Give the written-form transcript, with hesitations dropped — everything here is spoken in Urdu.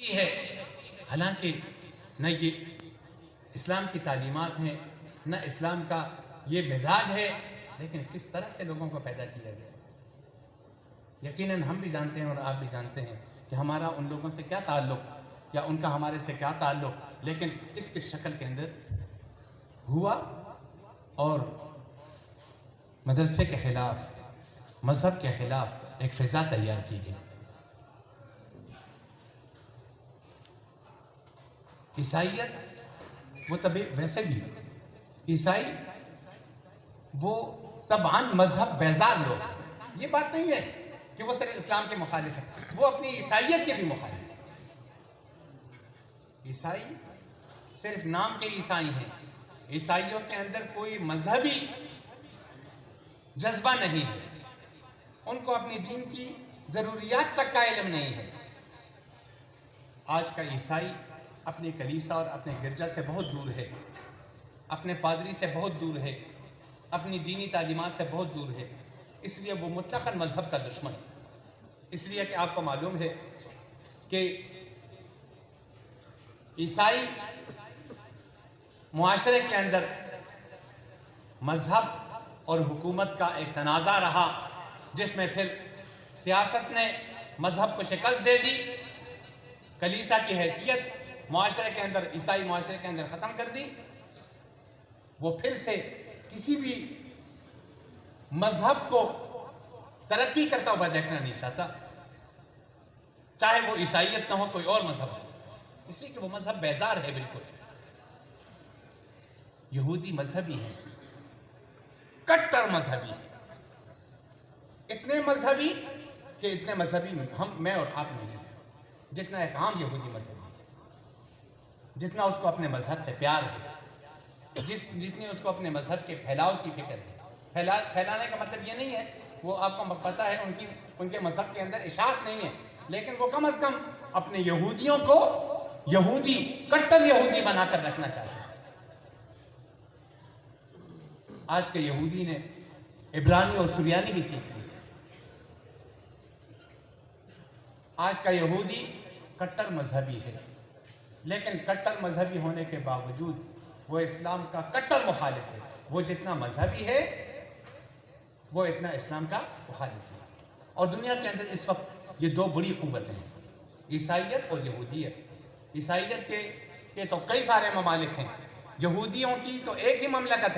کی ہے، حالانکہ نہ یہ اسلام کی تعلیمات ہیں، نہ اسلام کا یہ مزاج ہے، لیکن کس طرح سے لوگوں کو پیدا کیا گیا۔ یقیناً ہم بھی جانتے ہیں اور آپ بھی جانتے ہیں کہ ہمارا ان لوگوں سے کیا تعلق یا ان کا ہمارے سے کیا تعلق، لیکن اس کی شکل کے اندر ہوا اور مدرسے کے خلاف، مذہب کے خلاف ایک فضا تیار کی گئی۔ عیسائیت وہ طبی ویسے بھی عیسائی وہ طبعاً مذہب بیزار لوگ ہیں۔ یہ بات نہیں ہے کہ وہ صرف اسلام کے مخالف ہیں، وہ اپنی عیسائیت کے بھی مخالف ہیں۔ عیسائی صرف نام کے عیسائی ہیں، عیسائیوں کے اندر کوئی مذہبی جذبہ نہیں ہے، ان کو اپنی دین کی ضروریات تک کا علم نہیں ہے۔ آج کا عیسائی اپنی کلیسا اور اپنے گرجا سے بہت دور ہے، اپنے پادری سے بہت دور ہے، اپنی دینی تعلیمات سے بہت دور ہے، اس لیے وہ مطلقاً مذہب کا دشمن ہے۔ اس لیے کہ آپ کو معلوم ہے کہ عیسائی معاشرے کے اندر مذہب اور حکومت کا ایک تنازع رہا، جس میں پھر سیاست نے مذہب کو شکست دے دی، کلیسا کی حیثیت معاشرے کے اندر، عیسائی معاشرے کے اندر ختم کر دی۔ وہ پھر سے کسی بھی مذہب کو ترقی کرتا ہوا دیکھنا نہیں چاہتا، چاہے وہ عیسائیت نہ ہو، کوئی اور مذہب ہو، اس لیے کہ وہ مذہب بیزار ہے بالکل۔ یہودی مذہبی ہیں، کٹر مذہبی ہیں، اتنے مذہبی کہ اتنے مذہبی میں اور آپ نہیں ہیں جتنا ایک عام یہودی مذہبی ہے، جتنا اس کو اپنے مذہب سے پیار ہے، جتنی اس کو اپنے مذہب کے پھیلاؤ کی فکر ہے۔ پھیلانے کا مطلب یہ نہیں ہے، وہ آپ کو پتہ ہے ان کے مذہب کے اندر اشاعت نہیں ہے، لیکن وہ کم از کم اپنے یہودیوں کو یہودی، کٹر یہودی بنا کر رکھنا چاہتے ہیں۔ آج کے یہودی نے عبرانی اور سریانی بھی سیکھ لی۔ آج کا یہودی کٹر مذہبی ہے، لیکن کٹر مذہبی ہونے کے باوجود وہ اسلام کا کٹر مخالف ہے۔ وہ جتنا مذہبی ہے وہ اتنا اسلام کا مخالف ہے۔ اور دنیا کے اندر اس وقت یہ دو بڑی قوتیں ہیں، عیسائیت اور یہودیت۔ عیسائیت کے تو کئی سارے ممالک ہیں، یہودیوں کی تو ایک ہی مملکت ہے۔